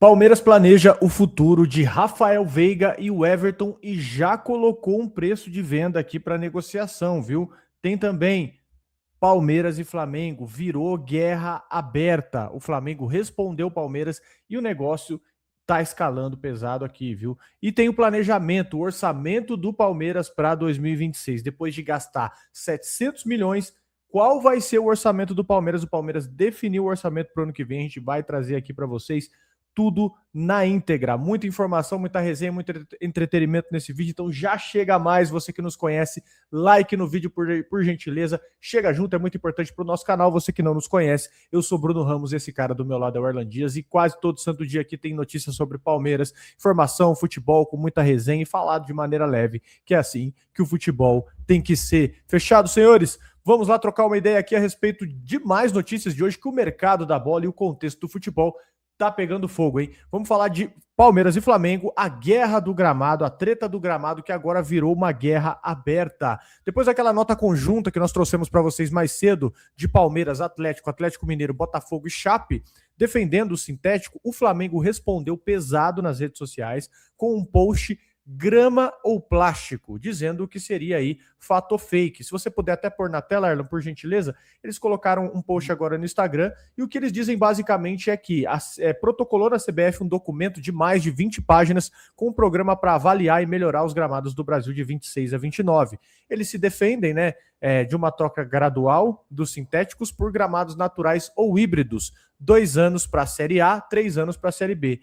Palmeiras planeja o futuro de Rafael Veiga e o Everton e já colocou um preço de venda aqui para negociação, viu? Tem também Palmeiras e Flamengo, virou guerra aberta. O Flamengo respondeu o Palmeiras e o negócio tá escalando pesado aqui, viu? E tem o planejamento, o orçamento do Palmeiras para 2026. Depois de gastar 700 milhões, qual vai ser o orçamento do Palmeiras? O Palmeiras definiu o orçamento para o ano que vem. A gente vai trazer aqui para vocês tudo na íntegra. Muita informação, muita resenha, muito entretenimento nesse vídeo. Então já chega mais, você que nos conhece, like no vídeo por gentileza. Chega junto, é muito importante para o nosso canal. Você que não nos conhece, eu sou Bruno Ramos, esse cara do meu lado é o Erlan Dias e quase todo santo dia aqui tem notícias sobre Palmeiras, informação, futebol com muita resenha e falado de maneira leve, que é assim que o futebol tem que ser. Fechado, senhores? Vamos lá trocar uma ideia aqui a respeito de mais notícias de hoje, que o mercado da bola e o contexto do futebol tá pegando fogo, hein? Vamos falar de Palmeiras e Flamengo, a guerra do gramado, a treta do gramado que agora virou uma guerra aberta. Depois daquela nota conjunta que nós trouxemos para vocês mais cedo de Palmeiras, Atlético, Atlético Mineiro, Botafogo e Chape, defendendo o sintético, o Flamengo respondeu pesado nas redes sociais com um post grama ou plástico, dizendo que seria aí fato ou fake. Se você puder até pôr na tela, Erlan, por gentileza, eles colocaram um post agora no Instagram e o que eles dizem basicamente é que protocolou na CBF um documento de mais de 20 páginas com um programa para avaliar e melhorar os gramados do Brasil de 26 a 29. Eles se defendem, né, de uma troca gradual dos sintéticos por gramados naturais ou híbridos, 2 anos para a Série A, 3 anos para a Série B.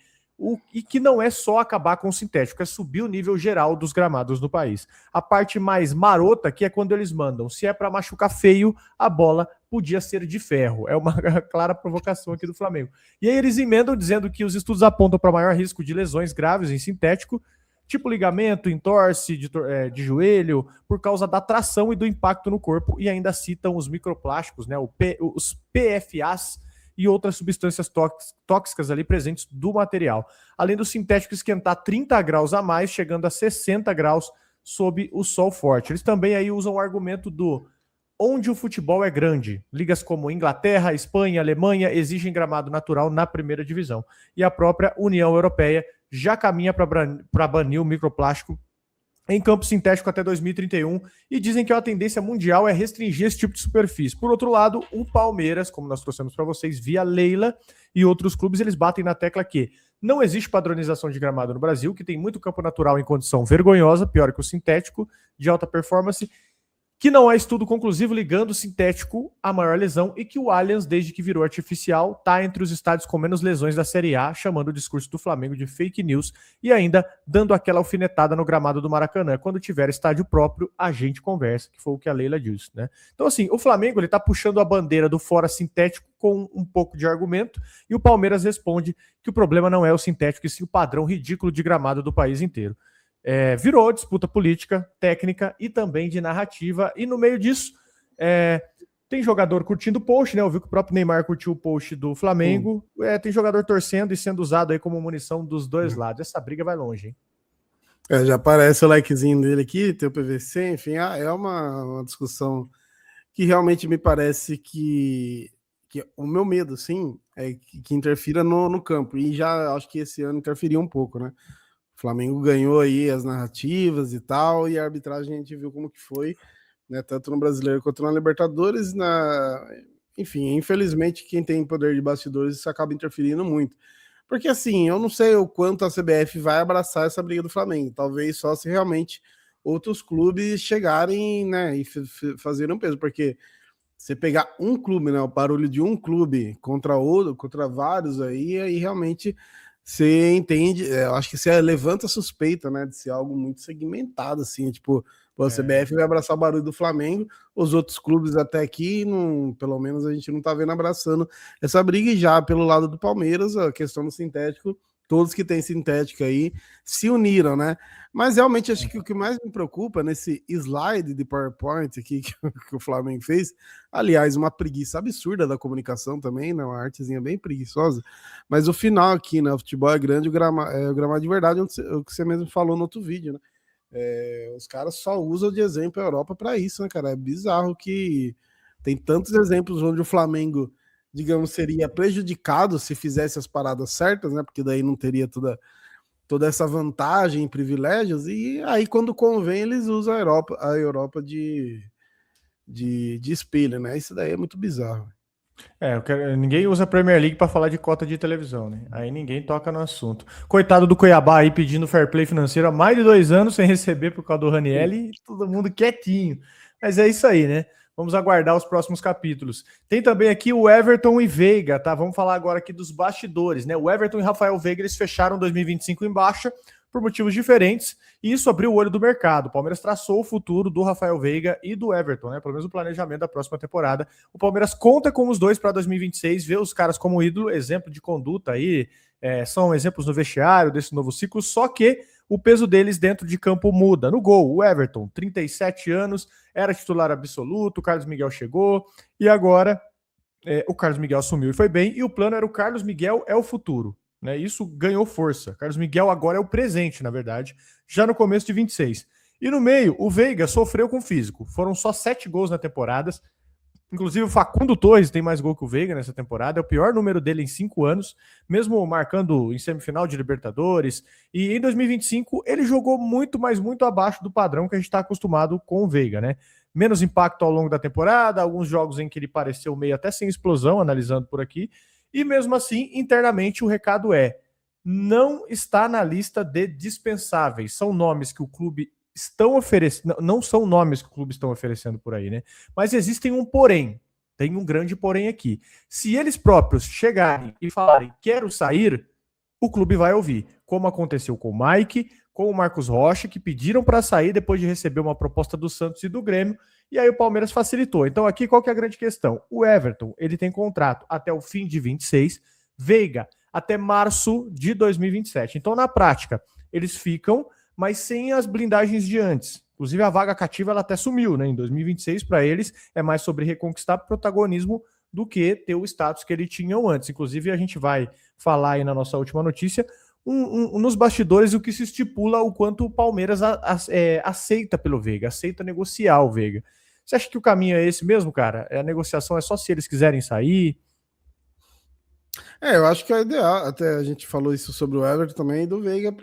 E que não é só acabar com o sintético, é subir o nível geral dos gramados no país. A parte mais marota aqui é quando eles mandam, se é para machucar feio, a bola podia ser de ferro. É uma clara provocação aqui do Flamengo. E aí eles emendam dizendo que os estudos apontam para maior risco de lesões graves em sintético, tipo ligamento, entorse de joelho, por causa da tração e do impacto no corpo, e ainda citam os microplásticos, né, os PFAs, e outras substâncias tóxicas ali presentes do material. Além do sintético esquentar 30 graus a mais, chegando a 60 graus sob o sol forte. Eles também aí usam o argumento do onde o futebol é grande. Ligas como Inglaterra, Espanha, Alemanha exigem gramado natural na primeira divisão. E a própria União Europeia já caminha para banir o microplástico em campo sintético até 2031 e dizem que a tendência mundial é restringir esse tipo de superfície. Por outro lado, o Palmeiras, como nós trouxemos para vocês, via Leila e outros clubes, eles batem na tecla que não existe padronização de gramado no Brasil, que tem muito campo natural em condição vergonhosa, pior que o sintético, de alta performance, que não há estudo conclusivo ligando o sintético à maior lesão e que o Allianz, desde que virou artificial, está entre os estádios com menos lesões da Série A, chamando o discurso do Flamengo de fake news e ainda dando aquela alfinetada no gramado do Maracanã. Quando tiver estádio próprio, a gente conversa, que foi o que a Leila disse, né? Então, assim, o Flamengo ele tá puxando a bandeira do fora sintético com um pouco de argumento e o Palmeiras responde que o problema não é o sintético, e sim o padrão ridículo de gramado do país inteiro. Virou disputa política, técnica e também de narrativa. E no meio disso, tem jogador curtindo o post, né? Eu vi que o próprio Neymar curtiu o post do Flamengo. Tem jogador torcendo e sendo usado aí como munição dos dois lados. Essa briga vai longe, hein? Já aparece o likezinho dele aqui, tem o PVC, enfim, é uma discussão que realmente me parece que o meu medo, sim, é que interfira no campo. E já acho que esse ano interferiu um pouco, né? O Flamengo ganhou aí as narrativas e tal, e a arbitragem a gente viu como que foi, né, tanto no Brasileiro quanto na Libertadores. Enfim, infelizmente, quem tem poder de bastidores, isso acaba interferindo muito. Porque assim, eu não sei o quanto a CBF vai abraçar essa briga do Flamengo, talvez só se realmente outros clubes chegarem, né, e fazerem um peso, porque você pegar um clube, né, o barulho de um clube contra outro, contra vários aí realmente você entende, eu acho que você levanta a suspeita, né, de ser algo muito segmentado, assim, tipo, a CBF vai abraçar o barulho do Flamengo, os outros clubes até aqui, pelo menos a gente não tá vendo abraçando essa briga, e já pelo lado do Palmeiras, a questão do sintético, todos que têm sintética aí se uniram, né? Mas realmente acho que o que mais me preocupa nesse slide de PowerPoint aqui que o Flamengo fez, aliás, uma preguiça absurda da comunicação também, né? Uma artezinha bem preguiçosa, mas o final aqui, né? O futebol é grande, o gramado de verdade, o que você mesmo falou no outro vídeo, né? Os caras só usam de exemplo a Europa para isso, né, cara? É bizarro que tem tantos exemplos onde o Flamengo digamos, seria prejudicado se fizesse as paradas certas, né? Porque daí não teria toda essa vantagem e privilégios, e aí quando convém eles usam a Europa de espelho, né? Isso daí é muito bizarro. Ninguém usa a Premier League para falar de cota de televisão, né? Aí ninguém toca no assunto. Coitado do Cuiabá aí pedindo fair play financeiro há mais de 2 anos sem receber por causa do Raniel e todo mundo quietinho. Mas é isso aí, né? Vamos aguardar os próximos capítulos. Tem também aqui o Everton e Veiga, tá? Vamos falar agora aqui dos bastidores, né? O Everton e Rafael Veiga, eles fecharam 2025 em baixa por motivos diferentes, e isso abriu o olho do mercado. O Palmeiras traçou o futuro do Rafael Veiga e do Everton, né? Pelo menos o planejamento da próxima temporada. O Palmeiras conta com os dois para 2026, vê os caras como ídolo, exemplo de conduta aí, são exemplos no vestiário desse novo ciclo, só que o peso deles dentro de campo muda. No gol, o Everton, 37 anos, era titular absoluto, o Carlos Miguel chegou, e agora o Carlos Miguel assumiu e foi bem, e o plano era o Carlos Miguel é o futuro. Né? Isso ganhou força. Carlos Miguel agora é o presente, na verdade, já no começo de 26. E no meio, o Veiga sofreu com o físico. Foram só 7 gols na temporada. Inclusive, o Facundo Torres tem mais gol que o Veiga nessa temporada. É o pior número dele em 5 anos, mesmo marcando em semifinal de Libertadores. E em 2025, ele jogou muito, mas muito abaixo do padrão que a gente está acostumado com o Veiga, né? Menos impacto ao longo da temporada, alguns jogos em que ele pareceu meio até sem explosão, analisando por aqui. E mesmo assim, internamente, o recado é: não está na lista de dispensáveis. São nomes que o clube estão oferecendo, não são nomes que o clube estão oferecendo por aí, né? Mas existem um porém. Tem um grande porém aqui. Se eles próprios chegarem e falarem quero sair, o clube vai ouvir. Como aconteceu com o Mike, com o Marcos Rocha, que pediram para sair depois de receber uma proposta do Santos e do Grêmio, e aí o Palmeiras facilitou. Então aqui qual que é a grande questão? O Everton, ele tem contrato até o fim de 26, Veiga até março de 2027. Então na prática, eles ficam, mas sem as blindagens de antes. Inclusive a vaga cativa ela até sumiu, né? Em 2026 para eles é mais sobre reconquistar protagonismo do que ter o status que eles tinham antes. Inclusive a gente vai falar aí na nossa última notícia nos bastidores o que se estipula o quanto o Palmeiras aceita pelo Veiga, aceita negociar o Veiga. Você acha que o caminho é esse mesmo, cara? A negociação é só se eles quiserem sair? Eu acho que é ideal. Até a gente falou isso sobre o Everton também e do Veiga,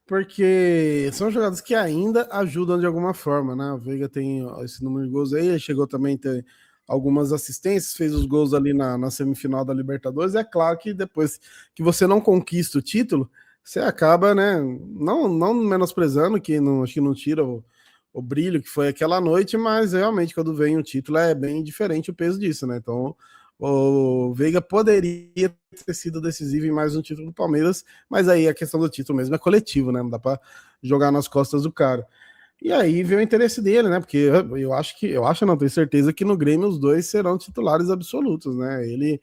porque são jogadas que ainda ajudam de alguma forma, né? O Veiga tem esse número de gols aí, chegou também a ter algumas assistências, fez os gols ali na semifinal da Libertadores. É claro que depois que você não conquista o título, você acaba, né? Não menosprezando, acho que não tira o brilho que foi aquela noite, mas realmente quando vem o título é bem diferente o peso disso, né? Então o Veiga poderia ter sido decisivo em mais um título do Palmeiras, mas aí a questão do título mesmo é coletivo, né? Não dá para jogar nas costas do cara. E aí vem o interesse dele, né? Porque não, tenho certeza que no Grêmio os dois serão titulares absolutos, né? Ele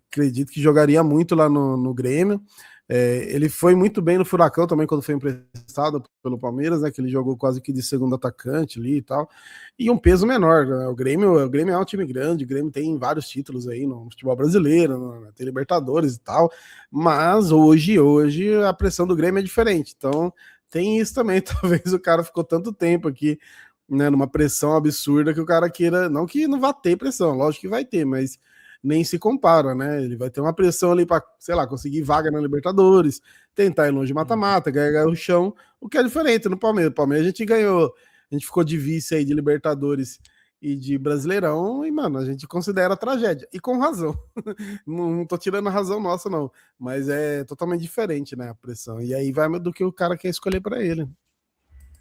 acredito que jogaria muito lá no Grêmio. Ele foi muito bem no Furacão também quando foi emprestado pelo Palmeiras, né? Que ele jogou quase que de segundo atacante ali e tal. E um peso menor, né? O Grêmio é um time grande, o Grêmio tem vários títulos aí no futebol brasileiro, tem Libertadores e tal. Mas hoje a pressão do Grêmio é diferente. Então tem isso também. Talvez o cara ficou tanto tempo aqui, né? Numa pressão absurda que o cara queira, não que não vá ter pressão, lógico que vai ter, mas nem se compara, né? Ele vai ter uma pressão ali para, sei lá, conseguir vaga na Libertadores, tentar ir longe de mata-mata, ganhar o chão, o que é diferente no Palmeiras. O Palmeiras a gente ganhou, a gente ficou de vice aí de Libertadores e de Brasileirão, e, mano, a gente considera tragédia. E com razão. Não tô tirando a razão nossa, não. Mas é totalmente diferente, né, a pressão. E aí vai do que o cara quer escolher para ele.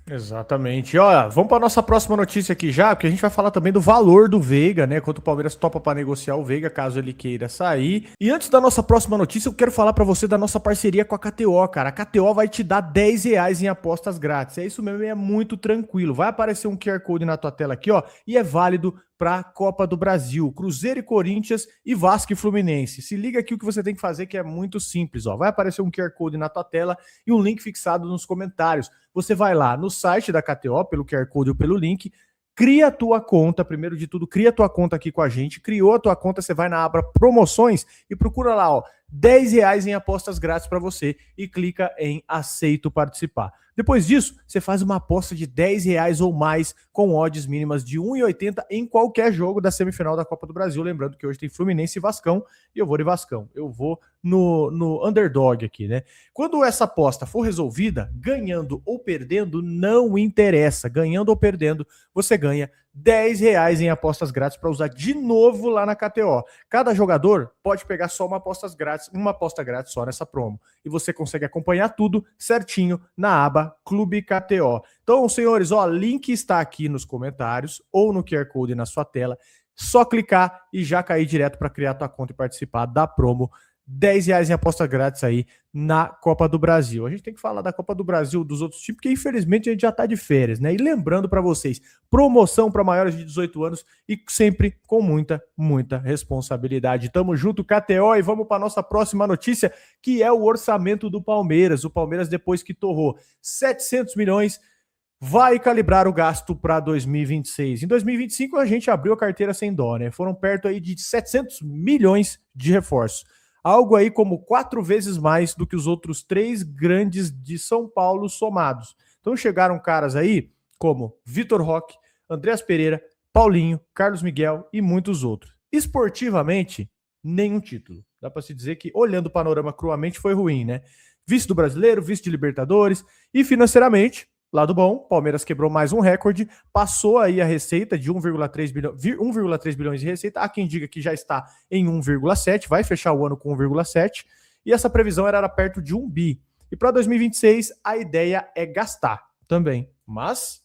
Exatamente. Olha, vamos para nossa próxima notícia aqui já, porque a gente vai falar também do valor do Veiga, né? Quanto o Palmeiras topa para negociar o Veiga, caso ele queira sair. E antes da nossa próxima notícia, eu quero falar para você da nossa parceria com a KTO, cara. A KTO vai te dar R$10 em apostas grátis. É isso mesmo, é muito tranquilo. Vai aparecer um QR Code na tua tela aqui, ó, e é válido para a Copa do Brasil, Cruzeiro e Corinthians e Vasco e Fluminense. Se liga aqui o que você tem que fazer, que é muito simples, ó. Vai aparecer um QR Code na tua tela e um link fixado nos comentários. Você vai lá no site da KTO, pelo QR Code ou pelo link, cria a tua conta, primeiro de tudo, cria a tua conta aqui com a gente, criou a tua conta, você vai na aba promoções e procura lá, ó, R$10 em apostas grátis para você e clica em aceito participar. Depois disso, você faz uma aposta de R$10 ou mais com odds mínimas de 1,80 em qualquer jogo da semifinal da Copa do Brasil. Lembrando que hoje tem Fluminense e Vascão e eu vou de Vascão. Eu vou no underdog aqui, né? Quando essa aposta for resolvida, ganhando ou perdendo, não interessa. Ganhando ou perdendo, você ganha R$10 em apostas grátis para usar de novo lá na KTO. Cada jogador pode pegar só uma aposta grátis só nessa promo. E você consegue acompanhar tudo certinho na aba Clube KTO. Então, senhores, ó, link está aqui nos comentários ou no QR Code na sua tela. Só clicar e já cair direto para criar tua conta e participar da promo. R$10 em aposta grátis aí na Copa do Brasil. A gente tem que falar da Copa do Brasil, dos outros times, porque infelizmente a gente já tá de férias, né? E lembrando para vocês, promoção para maiores de 18 anos e sempre com muita responsabilidade. Tamo junto, KTO, e vamos para nossa próxima notícia, que é o orçamento do Palmeiras. O Palmeiras, depois que torrou 700 milhões, vai calibrar o gasto para 2026. Em 2025 a gente abriu a carteira sem dó, né? Foram perto aí de 700 milhões de reforços. Algo aí como 4 vezes mais do que os outros 3 grandes de São Paulo somados. Então chegaram caras aí como Vitor Roque, Andreas Pereira, Paulinho, Carlos Miguel e muitos outros. Esportivamente, nenhum título. Dá para se dizer que, olhando o panorama cruamente, foi ruim, né? Vice do Brasileiro, vice de Libertadores e financeiramente, lado bom, Palmeiras quebrou mais um recorde, passou aí a receita de 1,3 bilhões de receita. Há quem diga que já está em 1,7, vai fechar o ano com 1,7, e essa previsão era perto de 1 bi. E para 2026 a ideia é gastar também, mas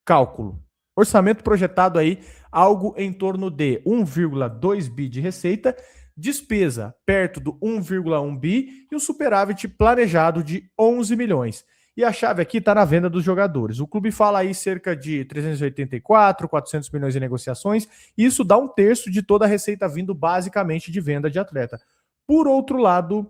cálculo. Orçamento projetado aí, algo em torno de 1,2 bi de receita, despesa perto do 1,1 bi e um superávit planejado de 11 milhões. E a chave aqui está na venda dos jogadores. O clube fala aí cerca de 384, 400 milhões em negociações, e isso dá 1/3 de toda a receita vindo basicamente de venda de atleta. Por outro lado,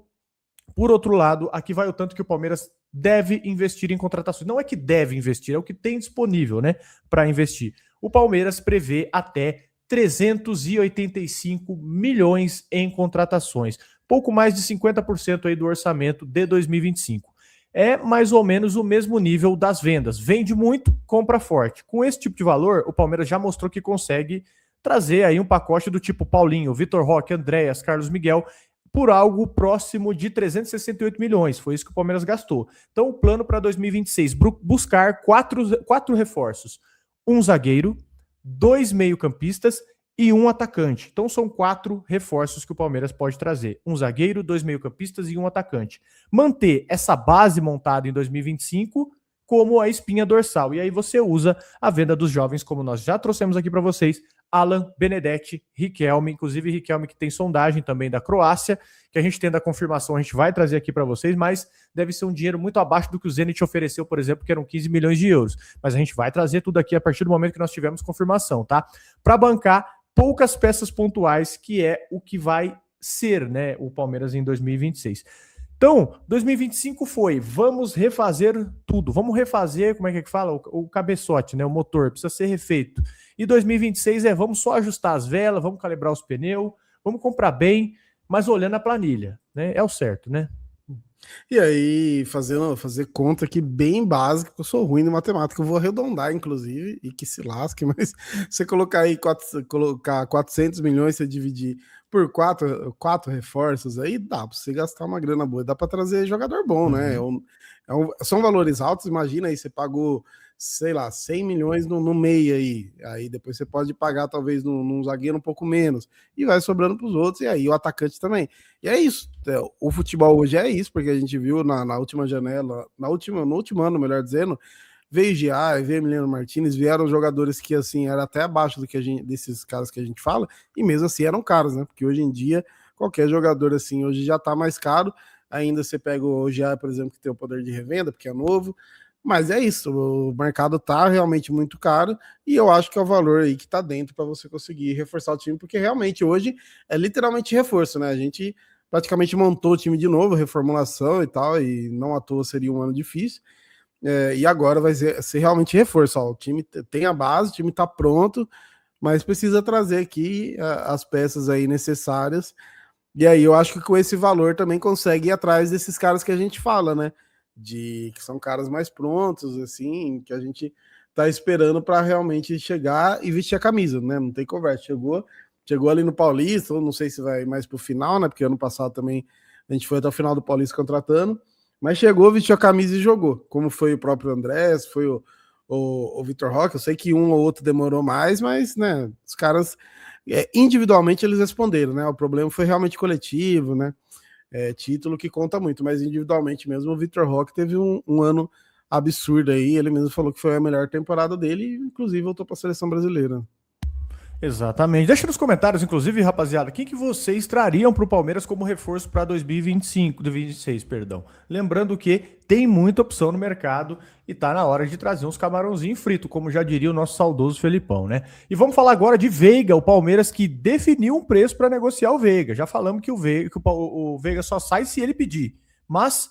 aqui vai o tanto que o Palmeiras deve investir em contratações. Não é que deve investir, é o que tem disponível, né, para investir. O Palmeiras prevê até 385 milhões em contratações. Pouco mais de 50% aí do orçamento de 2025. É mais ou menos o mesmo nível das vendas. Vende muito, compra forte. Com esse tipo de valor, o Palmeiras já mostrou que consegue trazer aí um pacote do tipo Paulinho, Vitor Roque, Andréas, Carlos Miguel, por algo próximo de 368 milhões. Foi isso que o Palmeiras gastou. Então, o plano para 2026, buscar quatro reforços. Um zagueiro, 2 meio-campistas e um atacante. Então são 4 reforços que o Palmeiras pode trazer. Um zagueiro, 2 meio-campistas e um atacante. Manter essa base montada em 2025 como a espinha dorsal. E aí você usa a venda dos jovens, como nós já trouxemos aqui para vocês, Alan, Benedetti, Riquelme, inclusive Riquelme que tem sondagem também da Croácia, que a gente tendo a confirmação, a gente vai trazer aqui para vocês, mas deve ser um dinheiro muito abaixo do que o Zenit ofereceu, por exemplo, que eram 15 milhões de euros. Mas a gente vai trazer tudo aqui a partir do momento que nós tivermos confirmação, tá? Para bancar poucas peças pontuais, que é o que vai ser, né, o Palmeiras em 2026. Então, 2025 foi, vamos refazer tudo, vamos refazer, como é que fala? O cabeçote, né, o motor, precisa ser refeito. E 2026 vamos só ajustar as velas, vamos calibrar os pneus, vamos comprar bem, mas olhando a planilha, né, é o certo, né? E aí, fazer conta aqui bem básica, eu sou ruim em matemática, eu vou arredondar, inclusive, e que se lasque, mas você colocar aí, colocar 400 milhões, você dividir por quatro reforços, aí dá pra você gastar uma grana boa, dá pra trazer jogador bom, né? São valores altos, imagina aí, você pagou, sei lá, 100 milhões no meio aí depois você pode pagar talvez num zagueiro um pouco menos, e vai sobrando pros outros, e aí o atacante também. E é isso, o futebol hoje é isso, porque a gente viu na última janela, no último ano, melhor dizendo, veio Gia, veio Emiliano Martínez, vieram jogadores que assim, era até abaixo do que desses caras que a gente fala, e mesmo assim eram caros, né? Porque hoje em dia, qualquer jogador assim, hoje já tá mais caro, ainda você pega o Gia, por exemplo, que tem o poder de revenda, porque é novo, mas é isso, o mercado tá realmente muito caro, e eu acho que é o valor aí que tá dentro para você conseguir reforçar o time, porque realmente hoje é literalmente reforço, né? A gente praticamente montou o time de novo, reformulação e tal, e não à toa seria um ano difícil, e agora vai ser realmente reforço. Ó, o time tem a base, o time tá pronto, mas precisa trazer aqui as peças aí necessárias E aí eu acho que com esse valor também consegue ir atrás desses caras que a gente fala, né? Que são caras mais prontos, assim, que a gente tá esperando para realmente chegar e vestir a camisa, né? Não tem conversa. Chegou ali no Paulista, eu não sei se vai mais pro final, né? Porque ano passado também a gente foi até o final do Paulista contratando, mas chegou, vestiu a camisa e jogou. Como foi o próprio Andrés, foi o Vitor Roque. Eu sei que um ou outro demorou mais, mas, né? Os caras individualmente eles responderam, né? O problema foi realmente coletivo, né? Título que conta muito, mas individualmente mesmo o Vitor Roque teve um ano absurdo aí. Ele mesmo falou que foi a melhor temporada dele e, inclusive, voltou para a seleção brasileira. Exatamente. Deixa nos comentários, inclusive, rapaziada, quem que vocês trariam para o Palmeiras como reforço para 2025, 2026, perdão. Lembrando que tem muita opção no mercado e tá na hora de trazer uns camarãozinhos fritos, como já diria o nosso saudoso Felipão, né? E vamos falar agora de Veiga, o Palmeiras que definiu um preço para negociar o Veiga. Já falamos que o Veiga só sai se ele pedir. Mas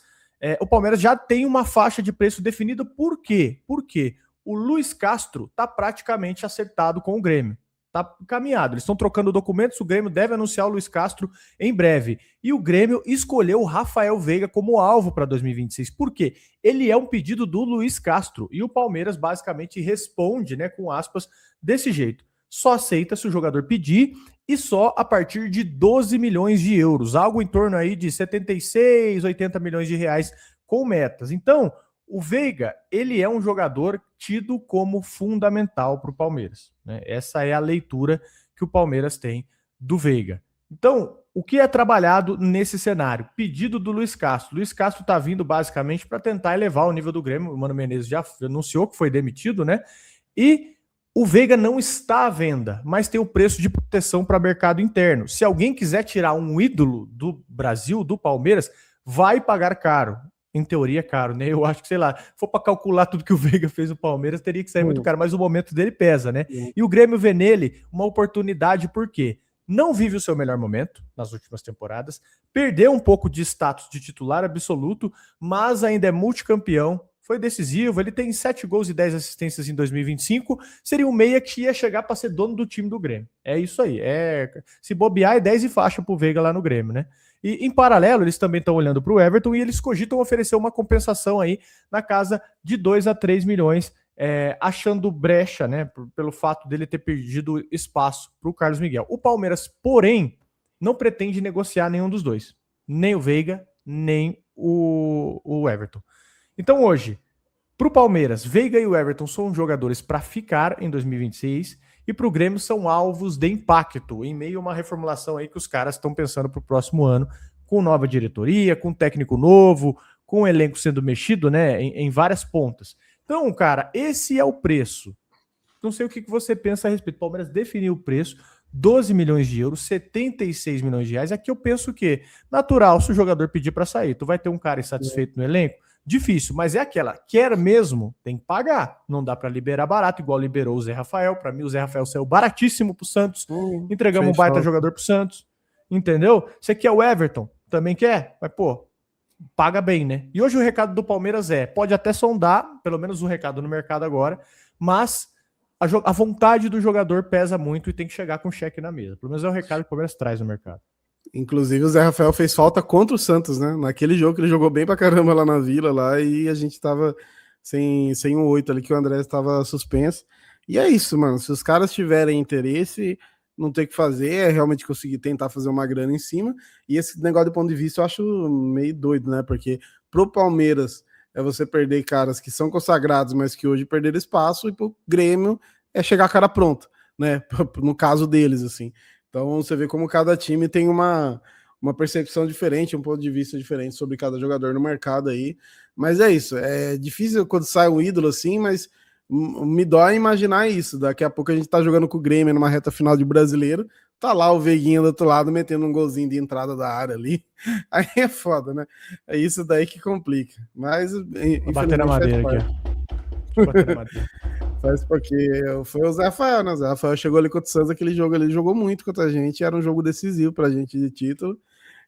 o Palmeiras já tem uma faixa de preço definida. Por quê? Porque o Luiz Castro tá praticamente acertado com o Grêmio. Tá caminhado. Eles estão trocando documentos. O Grêmio deve anunciar o Luiz Castro em breve. E o Grêmio escolheu o Rafael Veiga como alvo para 2026. Por quê? Ele é um pedido do Luiz Castro. E o Palmeiras basicamente responde, né, com aspas, desse jeito. Só aceita se o jogador pedir e só a partir de 12 milhões de euros. Algo em torno aí de 76, 80 milhões de reais com metas. Então, o Veiga, ele é um jogador tido como fundamental para o Palmeiras, né? Essa é a leitura que o Palmeiras tem do Veiga. Então, o que é trabalhado nesse cenário? Pedido do Luiz Castro. Luiz Castro está vindo basicamente para tentar elevar o nível do Grêmio. O Mano Menezes já anunciou que foi demitido, né? E o Veiga não está à venda, mas tem o preço de proteção para mercado interno. Se alguém quiser tirar um ídolo do Brasil, do Palmeiras, vai pagar caro. Em teoria é caro, né? Eu acho que, sei lá, for para calcular tudo que o Veiga fez no Palmeiras, teria que sair muito caro, mas o momento dele pesa, né? E o Grêmio vê nele uma oportunidade, por quê? Não vive o seu melhor momento nas últimas temporadas, perdeu um pouco de status de titular absoluto, mas ainda é multicampeão, foi decisivo, ele tem 7 gols e 10 assistências em 2025, seria um meia que ia chegar para ser dono do time do Grêmio. É isso aí, se bobear é 10 e faixa pro Veiga lá no Grêmio, né? E, em paralelo, eles também estão olhando para o Everton e eles cogitam oferecer uma compensação aí na casa de 2 a 3 milhões, achando brecha, né, pelo fato dele ter perdido espaço para o Carlos Miguel. O Palmeiras, porém, não pretende negociar nenhum dos dois, nem o Veiga, nem o Everton. Então, hoje, para o Palmeiras, Veiga e o Everton são jogadores para ficar em 2026 e para o Grêmio são alvos de impacto, em meio a uma reformulação aí que os caras estão pensando para o próximo ano, com nova diretoria, com técnico novo, com o elenco sendo mexido, né, em várias pontas. Então, cara, esse é o preço. Não sei o que você pensa a respeito. O Palmeiras definiu o preço, 12 milhões de euros, 76 milhões de reais. Aqui eu penso que, natural, se o jogador pedir para sair, tu vai ter um cara insatisfeito no elenco? Difícil, mas é aquela, quer mesmo, tem que pagar. Não dá para liberar barato, igual liberou o Zé Rafael. Para mim, o Zé Rafael saiu baratíssimo pro Santos. Entregamos um baita jogador pro Santos. Entendeu? Você quer o Everton? Também quer? Mas, pô, paga bem, né? E hoje o recado do Palmeiras pode até sondar, pelo menos um recado no mercado agora, mas a vontade do jogador pesa muito e tem que chegar com cheque na mesa. Pelo menos é o recado que o Palmeiras traz no mercado. Inclusive o Zé Rafael fez falta contra o Santos, né? Naquele jogo que ele jogou bem pra caramba lá na Vila, lá, e a gente tava sem um 8 ali, que o André estava suspenso. E é isso, mano. Se os caras tiverem interesse, não tem o que fazer, é realmente conseguir tentar fazer uma grana em cima. E esse negócio do ponto de vista eu acho meio doido, né? Porque pro Palmeiras é você perder caras que são consagrados, mas que hoje perderam espaço, e pro Grêmio é chegar a cara pronta, né? No caso deles, assim. Então você vê como cada time tem uma percepção diferente, um ponto de vista diferente sobre cada jogador no mercado aí. Mas é isso, é difícil quando sai um ídolo assim, mas me dói imaginar isso. Daqui a pouco a gente tá jogando com o Grêmio numa reta final de Brasileiro, tá lá o Veiguinha do outro lado metendo um golzinho de entrada da área ali. Aí é foda, né? É isso daí que complica. Mas Vou bater na madeira aqui. Faz porque foi o Zé Rafael, né? O Zé Rafael chegou ali contra o Santos, aquele jogo ali, jogou muito contra a gente, era um jogo decisivo pra gente de título.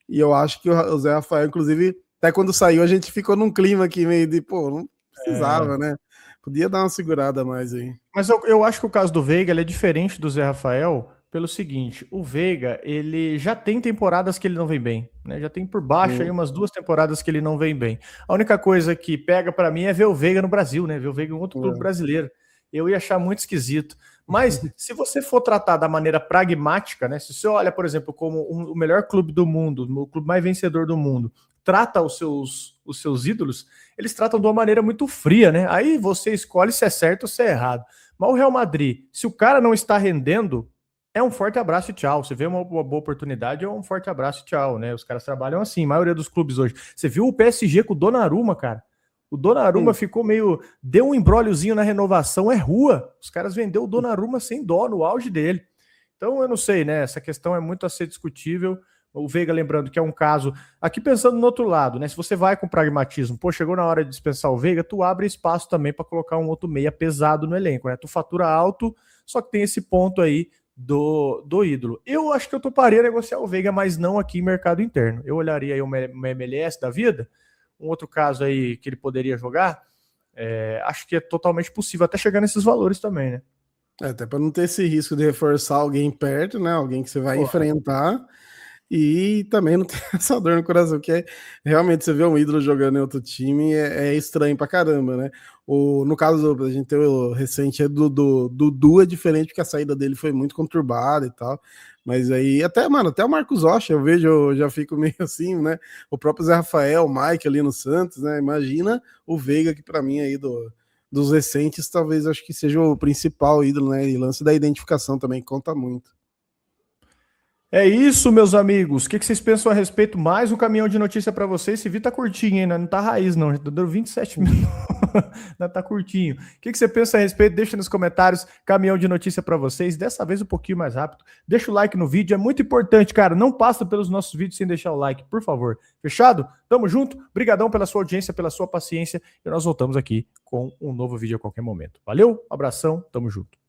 E eu acho que o Zé Rafael, inclusive, até quando saiu, a gente ficou num clima aqui meio de, pô, não precisava, né? Podia dar uma segurada mais aí. Mas eu acho que o caso do Veiga é diferente do Zé Rafael, pelo seguinte, o Veiga, ele já tem temporadas que ele não vem bem, né? Já tem por baixo aí umas 2 temporadas que ele não vem bem. A única coisa que pega para mim é ver o Veiga no Brasil, né? Ver o Veiga em outro clube brasileiro. Eu ia achar muito esquisito. Mas se você for tratar da maneira pragmática, né? Se você olha, por exemplo, como o melhor clube do mundo, o clube mais vencedor do mundo, trata os seus ídolos, eles tratam de uma maneira muito fria, né? Aí você escolhe se é certo ou se é errado. Mas o Real Madrid, se o cara não está rendendo, é um forte abraço e tchau. Você vê uma boa oportunidade, é um forte abraço e tchau, né? Os caras trabalham assim, a maioria dos clubes hoje. Você viu o PSG com o Donnarumma, cara? O Donnarumma ficou meio... Deu um embróliozinho na renovação, é rua. Os caras venderam o Donnarumma sem dó no auge dele. Então, eu não sei, né? Essa questão é muito a ser discutível. O Veiga, lembrando que é um caso... Aqui pensando no outro lado, né? Se você vai com pragmatismo, pô, chegou na hora de dispensar o Veiga, tu abre espaço também para colocar um outro meia pesado no elenco, né? Tu fatura alto, só que tem esse ponto aí do ídolo. Eu acho que eu toparia negociar o Veiga, mas não aqui em mercado interno. Eu olharia aí uma MLS da vida, um outro caso aí que ele poderia jogar, acho que é totalmente possível, até chegar nesses valores também, né? Até para não ter esse risco de reforçar alguém perto, né? Alguém que você vai enfrentar e também não ter essa dor no coração, que realmente você vê um ídolo jogando em outro time é estranho pra caramba, né? No caso, a gente tem o recente do Dudu é diferente porque a saída dele foi muito conturbada e tal. Mas aí, até o Marcos Rocha, eu vejo, eu já fico meio assim, né? O próprio Zé Rafael, o Mike ali no Santos, né? Imagina o Veiga, que para mim aí dos recentes, talvez acho que seja o principal ídolo, né? E lance da identificação também conta muito. É isso, meus amigos. O que vocês pensam a respeito? Mais um caminhão de notícia para vocês. Esse vídeo tá curtinho ainda, não tá raiz não. Já tá dando 27 minutos. Ainda tá curtinho. O que você pensa a respeito? Deixa nos comentários. Caminhão de notícia para vocês. Dessa vez um pouquinho mais rápido. Deixa o like no vídeo. É muito importante, cara. Não passa pelos nossos vídeos sem deixar o like, por favor. Fechado? Tamo junto. Obrigadão pela sua audiência, pela sua paciência. E nós voltamos aqui com um novo vídeo a qualquer momento. Valeu, abração, tamo junto.